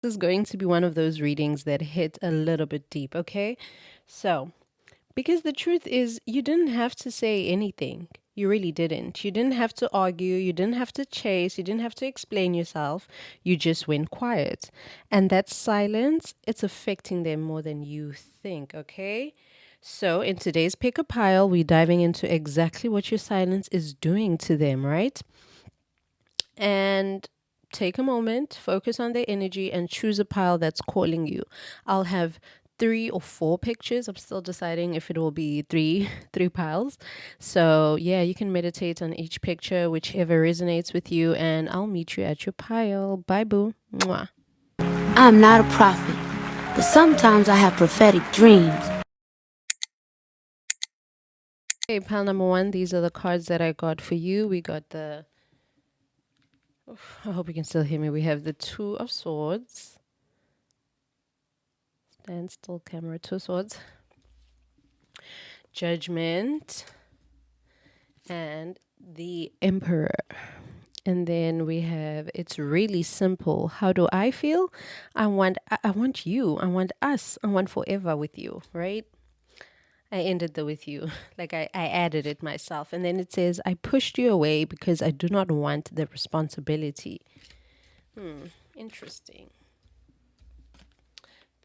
This is going to be one of those readings that hit a little bit deep, okay? So, because the truth is, you didn't have to say anything. You really didn't. You didn't have to argue. You didn't have to chase. You didn't have to explain yourself. You just went quiet. And that silence, it's affecting them more than you think, okay? So, in today's pick a pile, we're diving into exactly what your silence is doing to them, right? And take a moment, focus on their energy, and choose a pile that's calling you. I'll have 3 or 4 pictures. I'm still deciding if it will be three piles. So yeah, you can meditate on each picture, whichever resonates with you, and I'll meet you at your pile. Bye, boo. Mwah. I'm not a prophet, but sometimes I have prophetic dreams. Okay, pile number 1. These are the cards that I got for you. We got the. I hope you can still hear me. We have the 2 of Swords. Stand still, camera. 2 of Swords. Judgment. And the Emperor. And then we have, it's really simple. How do I feel? I want you. I want us. I want forever with you, right? I ended the with you. Like I added it myself. And then it says, I pushed you away because I do not want the responsibility. Interesting.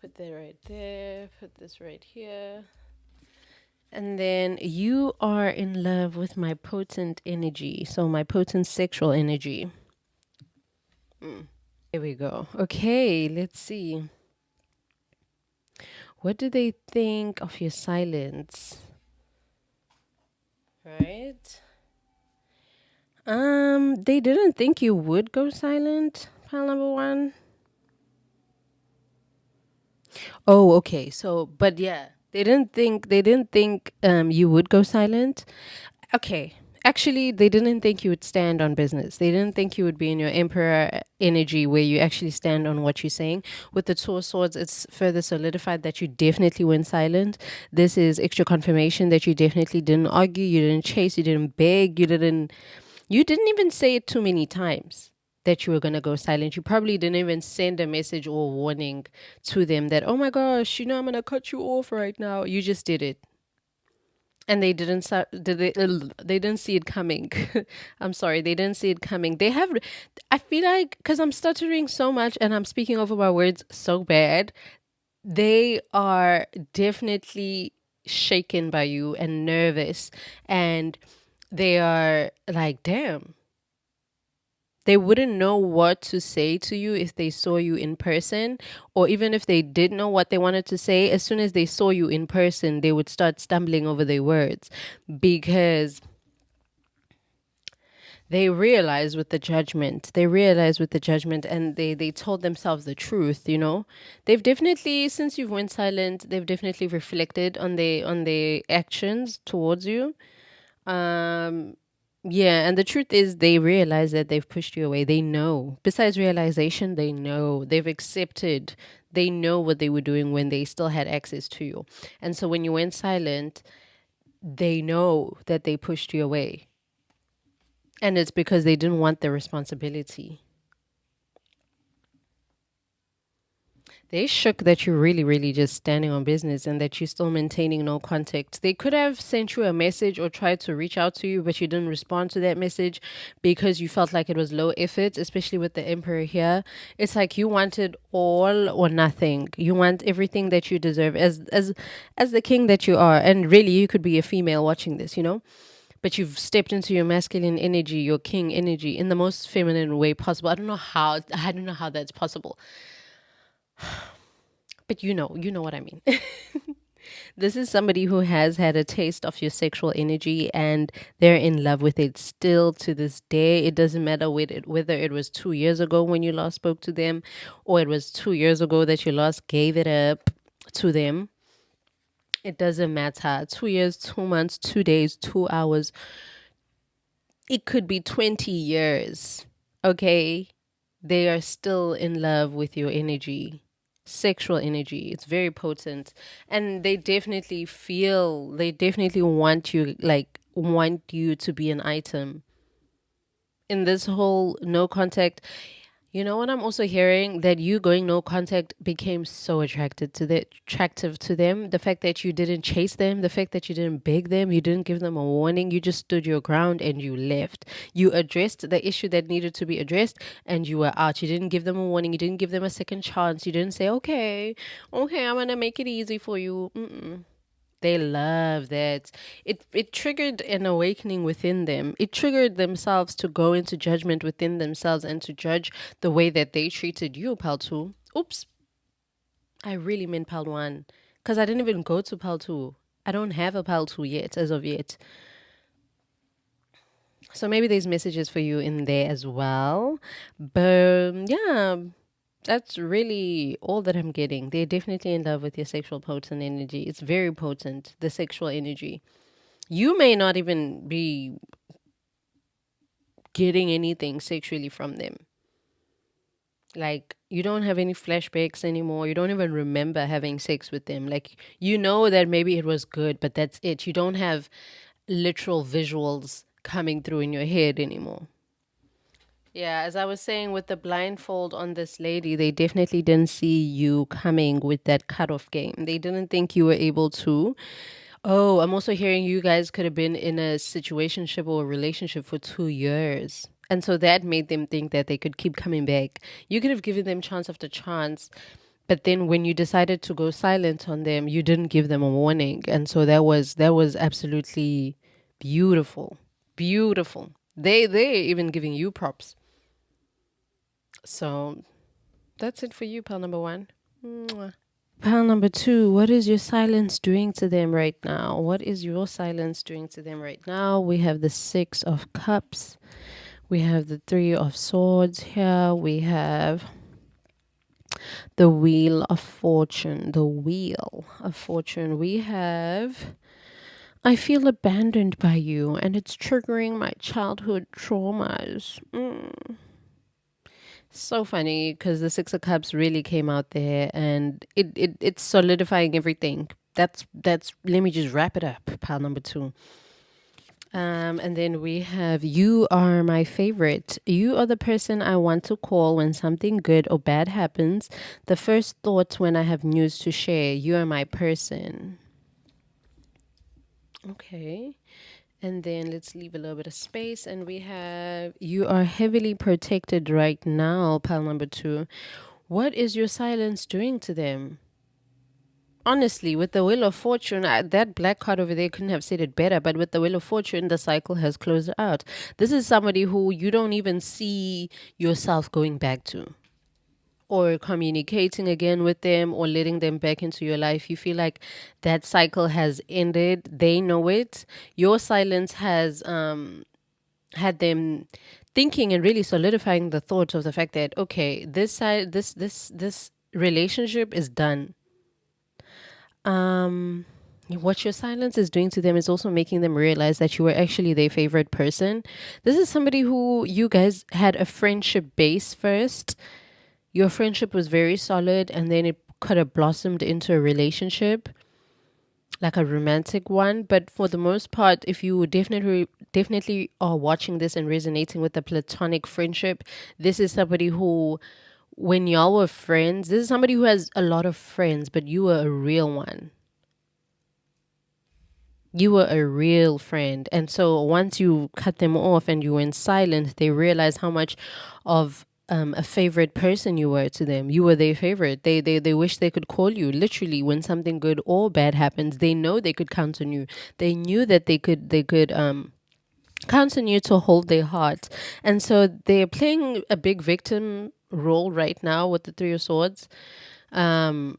Put that right there. Put this right here. And then you are in love with my potent energy. So my potent sexual energy. Here we go. Okay, let's see. What do they think of your silence? Right? They didn't think you would go silent, pile number 1. Oh, okay. So, but yeah, they didn't think you would go silent. Okay. Actually, they didn't think you would stand on business. They didn't think you would be in your emperor energy where you actually stand on what you're saying. With the 2 of Swords, it's further solidified that you definitely went silent. This is extra confirmation that you definitely didn't argue, you didn't chase, you didn't beg, you didn't even say it too many times that you were going to go silent. You probably didn't even send a message or warning to them that, oh my gosh, I'm going to cut you off right now. You just did it. And they didn't see it coming. I'm sorry, they didn't see it coming. I feel like, because I'm stuttering so much and I'm speaking over my words so bad, they are definitely shaken by you and nervous, and they are like, damn. They wouldn't know what to say to you if they saw you in person, or even if they did know what they wanted to say. As soon as they saw you in person, they would start stumbling over their words because they realized with the judgment. And they told themselves the truth, They've definitely, since you've went silent, they've definitely reflected on their actions towards you. Yeah, and the truth is they realize that they've pushed you away. They know. Besides realization, they know. They've accepted. They know what they were doing when they still had access to you. And so when you went silent, they know that they pushed you away. And it's because they didn't want the responsibility. They shook that you're really, really just standing on business and that you're still maintaining no contact. They could have sent you a message or tried to reach out to you, but you didn't respond to that message because you felt like it was low effort, especially with the Emperor here. It's like you wanted all or nothing. You want everything that you deserve as the king that you are. And really, you could be a female watching this, But you've stepped into your masculine energy, your king energy, in the most feminine way possible. I don't know how that's possible. But you know what I mean. This is somebody who has had a taste of your sexual energy and they're in love with it still to this day. It doesn't matter whether it was 2 years ago when you last spoke to them, or it was 2 years ago that you last gave it up to them. It doesn't matter. 2 years, 2 months, 2 days, 2 hours. It could be 20 years. Okay. They are still in love with your energy, sexual energy. It's very potent. And they definitely want you to be an item. In this whole no contact, You know what I'm also hearing? That you going no contact became so attractive to them. The fact that you didn't chase them, the fact that you didn't beg them, you didn't give them a warning, you just stood your ground and you left. You addressed the issue that needed to be addressed and you were out. You didn't give them a warning, you didn't give them a second chance. You didn't say, okay, I'm gonna make it easy for you. Mm-mm. They love that. It triggered an awakening within them. It triggered themselves to go into judgment within themselves and to judge the way that they treated you, Pal 2. Oops, I really meant Pal 1. Because I didn't even go to Pal 2. I don't have a Pal 2 yet, as of yet. So maybe there's messages for you in there as well. But yeah, that's really all that I'm getting. They're definitely in love with your sexual potent energy. It's very potent, the sexual energy. You may not even be getting anything sexually from them. Like, you don't have any flashbacks anymore. You don't even remember having sex with them. Like, you know that maybe it was good, but that's it. You don't have literal visuals coming through in your head anymore. Yeah, as I was saying with the blindfold on this lady, they definitely didn't see you coming with that cutoff game. They didn't think you were able to. Oh, I'm also hearing you guys could have been in a situationship or a relationship for 2 years. And so that made them think that they could keep coming back. You could have given them chance after chance. But then when you decided to go silent on them, you didn't give them a warning. And so that was absolutely beautiful. Beautiful. They're even giving you props. So that's it for you, pal number one. Mwah. Pal number two, what is your silence doing to them right now? What is your silence doing to them right now? We have the Six of Cups. We have the Three of Swords here. We have the Wheel of Fortune. The Wheel of Fortune. We have, I feel abandoned by you and it's triggering my childhood traumas. So funny because the Six of Cups really came out there and it's solidifying everything. That's let me just wrap it up, pile number two. And then we have you are my favorite. You are the person I want to call when something good or bad happens. The first thought when I have news to share. You are my person. Okay. And then let's leave a little bit of space. And we have, you are heavily protected right now, pile number two. What is your silence doing to them? Honestly, with the Wheel of Fortune, that black card over there couldn't have said it better. But with the Wheel of Fortune, the cycle has closed out. This is somebody who you don't even see yourself going back to, or communicating again with them, or letting them back into your life. You feel like that cycle has ended. They know it. Your silence has had them thinking and really solidifying the thought of the fact that, okay, this relationship is done. What your silence is doing to them is also making them realize that you were actually their favorite person. This is somebody who you guys had a friendship base first. Your friendship was very solid and then it could have blossomed into a relationship, like a romantic one. But for the most part, if you definitely are watching this and resonating with the platonic friendship, this is somebody who, when y'all were friends, this is somebody who has a lot of friends, but you were a real one. You were a real friend. And so once you cut them off and you went silent, they realized how much of a favorite person you were to them. You were their favorite. They wish they could call you. Literally, when something good or bad happens, they know they could count on you. They knew that they could count on you to hold their heart. And so they're playing a big victim role right now with the Three of Swords. And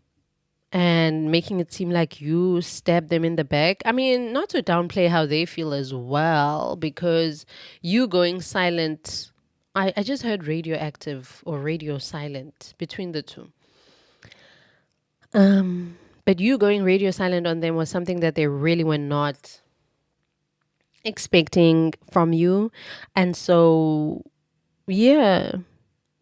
making it seem like you stabbed them in the back. I mean, not to downplay how they feel as well, because you going silent, I just heard radioactive or radio silent between the two. But you going radio silent on them was something that they really were not expecting from you. And so, yeah,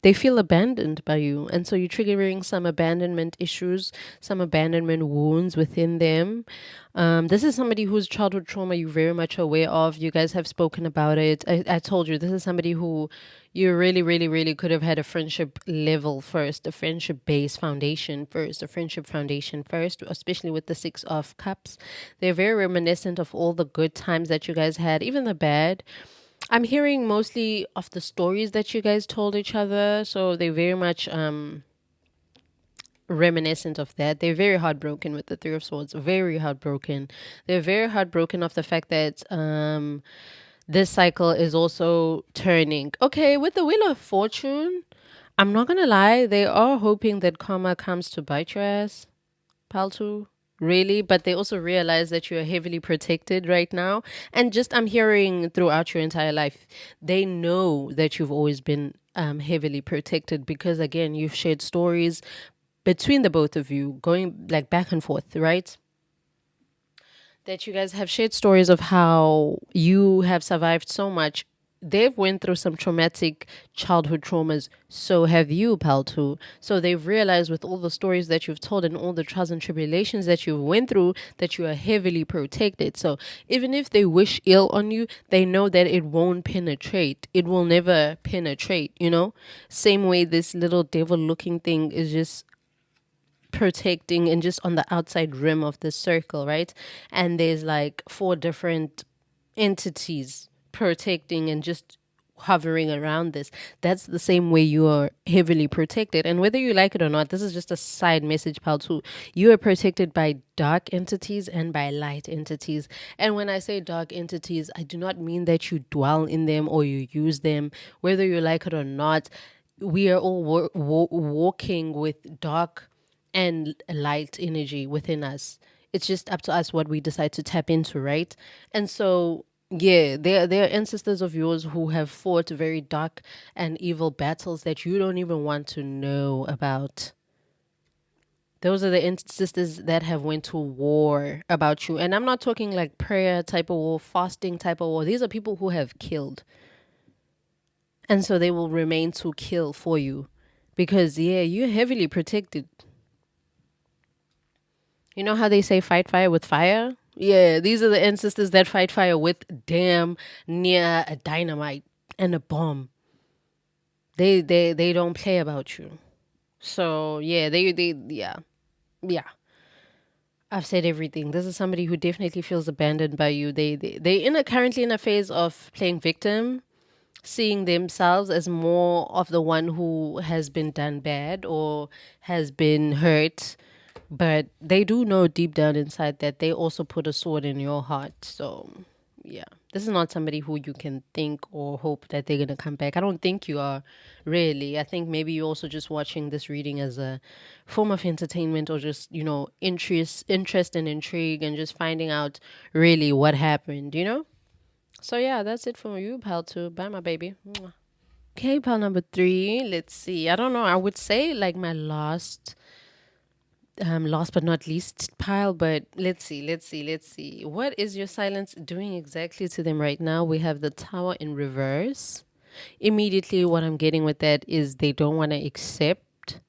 they feel abandoned by you. And so you're triggering some abandonment issues, some abandonment wounds within them. This is somebody whose childhood trauma you're very much aware of. You guys have spoken about it. I told you, this is somebody who you really, really, really could have had a friendship level first, a friendship base foundation first, a friendship foundation first, especially with the Six of Cups. They're very reminiscent of all the good times that you guys had, even the bad. I'm hearing mostly of the stories that you guys told each other. So they're very much reminiscent of that. They're very heartbroken with the Three of Swords. Very heartbroken. They're very heartbroken of the fact that this cycle is also turning. Okay, with the Wheel of Fortune, I'm not gonna lie, they are hoping that karma comes to bite your ass, Paltu. Really, but they also realize that you're heavily protected right now. And just I'm hearing throughout your entire life, they know that you've always been heavily protected because, again, you've shared stories between the both of you, going like back and forth, right? That you guys have shared stories of how you have survived so much. They've went through some traumatic childhood traumas. So have you, Paltu. So they've realized with all the stories that you've told and all the trials and tribulations that you've went through that you are heavily protected. So even if they wish ill on you, they know that it won't penetrate. It will never penetrate, you know? Same way this little devil looking thing is just protecting and just on the outside rim of the circle, right? And there's like 4 different entities protecting and just hovering around this. That's the same way you are heavily protected. And whether you like it or not, this is just a side message, pal, too. You are protected by dark entities and by light entities. And when I say dark entities, I do not mean that you dwell in them or you use them, whether you like it or not. We are all walking with dark and light energy within us. It's just up to us what we decide to tap into, right? And so, yeah, there are ancestors of yours who have fought very dark and evil battles that you don't even want to know about. Those are the ancestors that have went to war about you. And I'm not talking like prayer type of war, fasting type of war. These are people who have killed. And so they will remain to kill for you. Because, yeah, you're heavily protected. You know how they say fight fire with fire? Yeah, these are the ancestors that fight fire with damn near a dynamite and a bomb. They don't play about you. So yeah, they yeah. Yeah. I've said everything. This is somebody who definitely feels abandoned by you. They currently in a phase of playing victim, seeing themselves as more of the one who has been done bad or has been hurt. But they do know deep down inside that they also put a sword in your heart. So, yeah. This is not somebody who you can think or hope that they're going to come back. I don't think you are, really. I think maybe you're also just watching this reading as a form of entertainment or just, interest and intrigue and just finding out really what happened, you know? So, yeah, that's it for you, pal, too. Bye, my baby. Mwah. Okay, pal number 3. Let's see. I don't know. I would say like my last but not least pile, but let's see. What is your silence doing exactly to them right now? We have the Tower in reverse. Immediately, what I'm getting with that is they don't want to accept.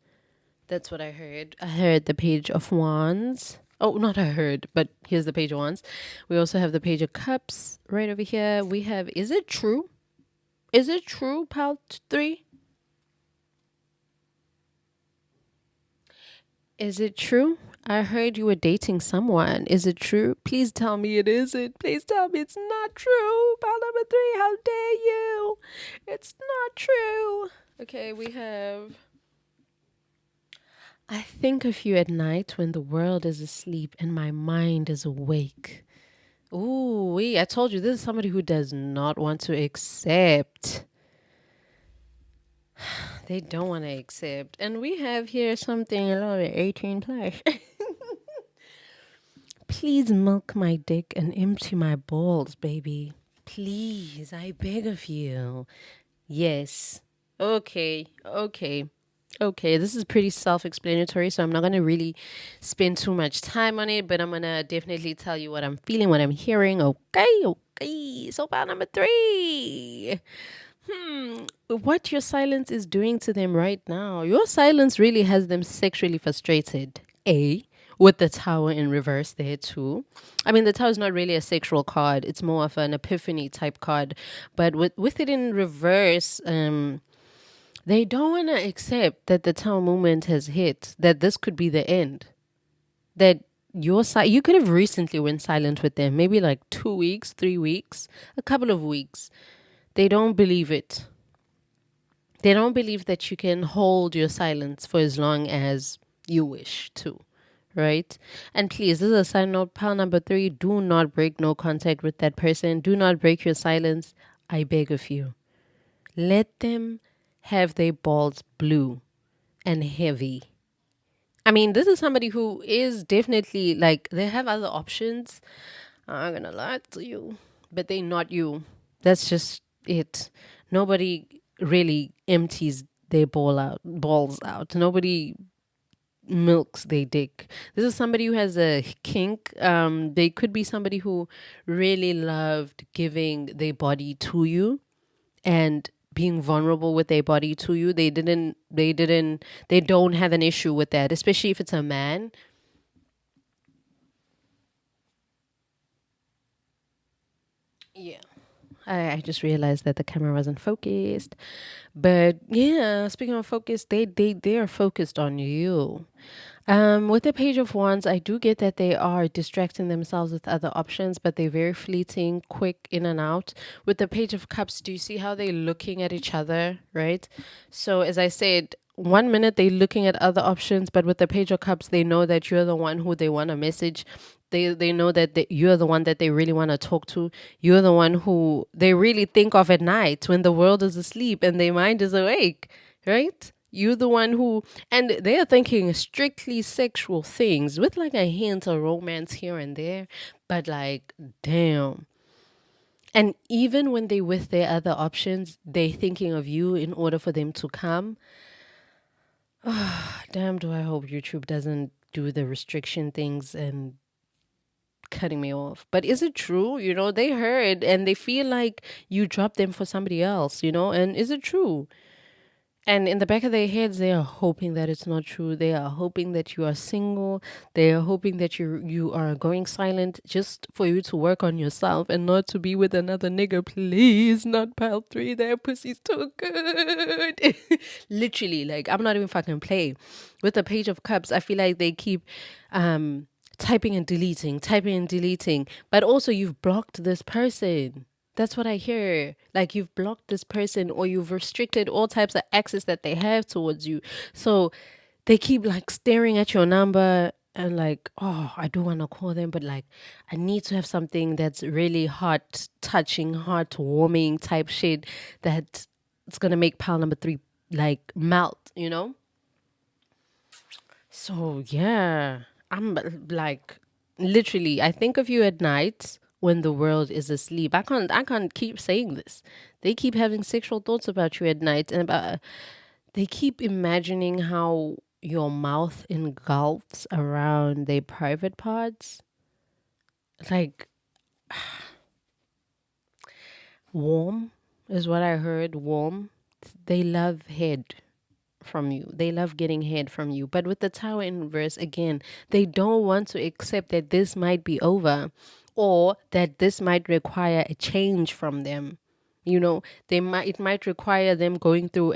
That's what I heard. I heard the Page of Wands. Oh, not I heard, but here's the Page of Wands. We also have the Page of Cups right over here. We have, is it true? Is it true, pile 3? Is it true? I heard you were dating someone. Is it true? Please tell me it isn't. Please tell me it's not true. Pile number 3, how dare you? It's not true. Okay, we have. I think of you at night when the world is asleep and my mind is awake. Ooh, I told you this is somebody who does not want to accept. They don't want to accept. And we have here something a little bit 18 plus. Please milk my dick and empty my balls, baby. Please, I beg of you. Yes. Okay. This is pretty self-explanatory, so I'm not going to really spend too much time on it, but I'm going to definitely tell you what I'm feeling, what I'm hearing. Okay. So, file number 3. What your silence is doing to them right now. Your silence really has them sexually frustrated. With the tower in reverse there too. I mean, the tower is not really a sexual card. It's more of an epiphany type card. But with it in reverse, they don't want to accept that the tower moment has hit, that this could be the end. That you could have recently went silent with them, maybe like 2 weeks, 3 weeks, a couple of weeks. They don't believe it. They don't believe that you can hold your silence for as long as you wish to, right? And please, this is a side note. Pile number 3, do not break no contact with that person. Do not break your silence. I beg of you. Let them have their balls blue and heavy. I mean, this is somebody who is definitely like, they have other options. I'm gonna lie to you, but they not you. That's just it. Nobody really empties their balls out. Nobody milks their dick. This is somebody who has a kink. They could be somebody who really loved giving their body to you and being vulnerable with their body to you. They don't have an issue with that, especially if it's a man. Yeah. I just realized that the camera wasn't focused. But yeah, speaking of focus, they are focused on you. With the Page of Wands, I do get that they are distracting themselves with other options, but they're very fleeting, quick in and out. With the Page of Cups, do you see how they're looking at each other, right? So as I said, 1 minute they're looking at other options, but with the Page of Cups, they know that you're the one who they want to message. They know that you're the one that they really want to talk to. You're the one who they really think of at night when the world is asleep and their mind is awake, right? You're the one who, and they are thinking strictly sexual things with like a hint of romance here and there, but like, damn. And even when they with their other options, they thinking of you in order for them to come. Damn, do I hope YouTube doesn't do the restriction things and cutting me off. But is it true? They heard and they feel like you dropped them for somebody else, and is it true? And in the back of their heads, they are hoping that it's not true. They are hoping that you are single. They are hoping that you are going silent just for you to work on yourself and not to be with another nigga. Please, not pile 3. Their pussy's too good. Literally, like, I'm not even fucking playing. With the Page of Cups, I feel like they keep typing and deleting. But also, you've blocked this person. That's what I hear. Like you've blocked this person or you've restricted all types of access that they have towards you. So they keep like staring at your number and like, oh, I do want to call them, but like I need to have something that's really heart touching, heart warming type shit that it's gonna make pile number 3 like melt. So yeah, I'm like literally I think of you at night when the world is asleep. I can't keep saying this. They keep having sexual thoughts about you at night and about they keep imagining how your mouth engulfs around their private parts. Like warm is what I heard, warm. They love head from you. They love getting head from you. But with the Tower in reverse, again, they don't want to accept that this might be over or that this might require a change from them. It might require them going through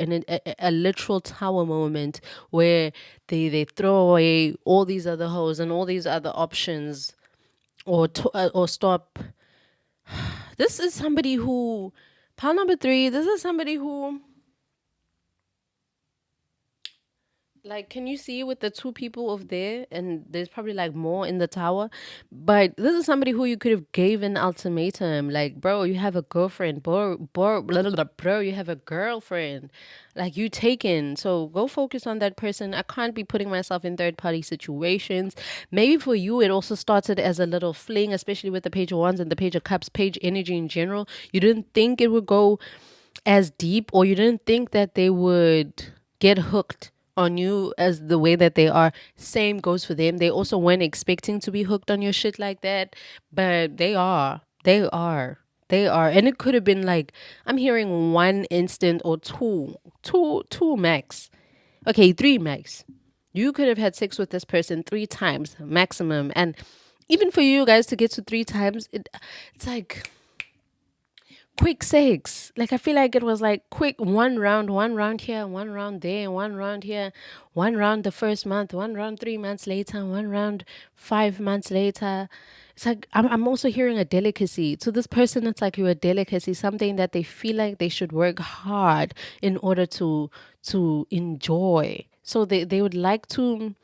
a literal tower moment where they throw away all these other hoes and all these other options or stop. This is somebody who, pile number 3, this is somebody who, like, can you see with the 2 people over there? And there's probably like more in the tower. But this is somebody who you could have gave an ultimatum. Like, bro, you have a girlfriend. Bro, you have a girlfriend. Like, you taken. So go focus on that person. I can't be putting myself in third party situations. Maybe for you, it also started as a little fling, especially with the Page of Wands and the Page of Cups, page energy in general. You didn't think it would go as deep, or you didn't think that they would get hooked on you as the way that they are. Same goes for them. They also weren't expecting to be hooked on your shit like that, but they are. They are. And it could have been like, I'm hearing one instant or two max. Okay, three max. You could have had sex with this person 3 times maximum. And even for you guys to get to 3 times, it's like quick sex. Like I feel like it was like quick one round here, one round there, one round here, one round the first month, one round 3 months later, one round 5 months later. It's like I'm also hearing a delicacy. To this person, it's like you're a delicacy, something that they feel like they should work hard in order to enjoy. So they would like to.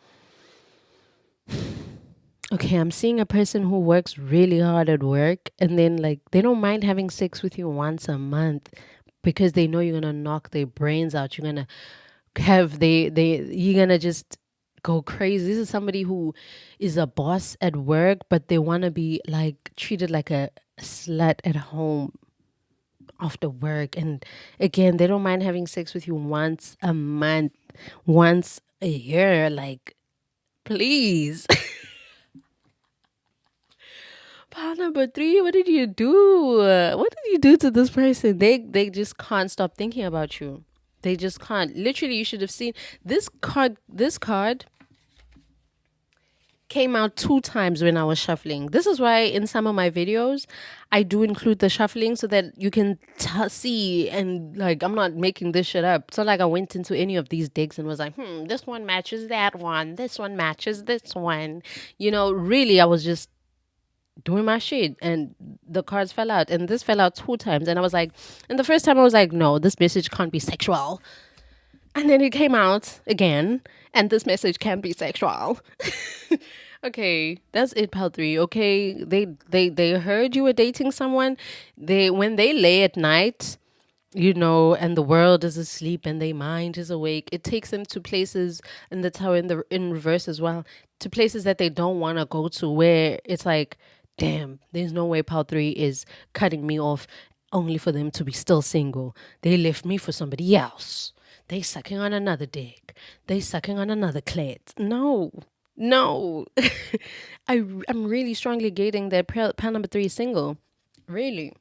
Okay, I'm seeing a person who works really hard at work and then like they don't mind having sex with you once a month because they know you're gonna knock their brains out. You're gonna have you're gonna just go crazy. This is somebody who is a boss at work, but they wanna be like treated like a slut at home after work. And again, they don't mind having sex with you once a month, once a year. Like, please. Pile number 3, what did you do? What did you do to this person? They just can't stop thinking about you. They just can't. Literally, you should have seen this card. This card came out 2 times when I was shuffling. This is why in some of my videos I do include the shuffling so that you can see, and like I'm not making this shit up. So like I went into any of these decks and was like, this one matches that one. This one matches this one. You know, really, I was just doing my shit and the cards fell out, and this fell out 2 times, and I was like, and the first time I was like, no, this message can't be sexual, and then it came out again, and this message can't be sexual. Okay, that's it, pal 3. Okay, they heard you were dating someone. They when they lay at night, you know, and the world is asleep and their mind is awake, it takes them to places, and that's how in reverse as well, to places that they don't want to go to, where it's like, damn, there's no way pal 3 is cutting me off only for them to be still single. They left me for somebody else. They sucking on another dick. They sucking on another clit. No. I'm really strongly gating that pal number 3 is single. Really.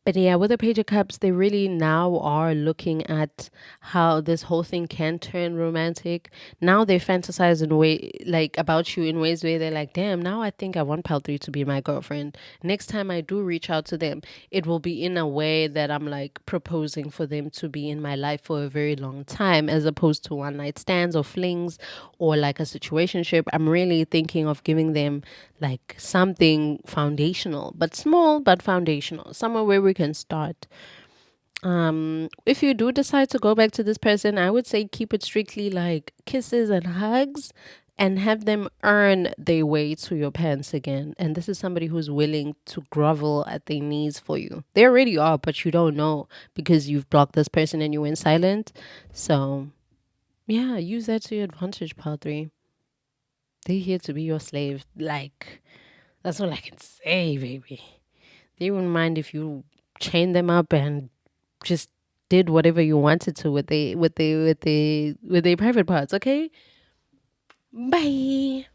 But yeah, with the Page of Cups, they really now are looking at how this whole thing can turn romantic. Now they fantasize in way like about you in ways where they're like, damn, now I think I want Pal 3 to be my girlfriend. Next time I do reach out to them, it will be in a way that I'm like proposing for them to be in my life for a very long time, as opposed to one night stands or flings or like a situationship. I'm really thinking of giving them like something foundational, but small, but foundational, somewhere where we can start. If you do decide to go back to this person, I would say keep it strictly like kisses and hugs, and have them earn their way to your pants again. And this is somebody who's willing to grovel at their knees for you. They already are, but you don't know because you've blocked this person and you went silent. So yeah, use that to your advantage, pal 3. They're here to be your slave. Like, that's all I can say, baby. They wouldn't mind if you chained them up and just did whatever you wanted to with their private parts, okay? Bye.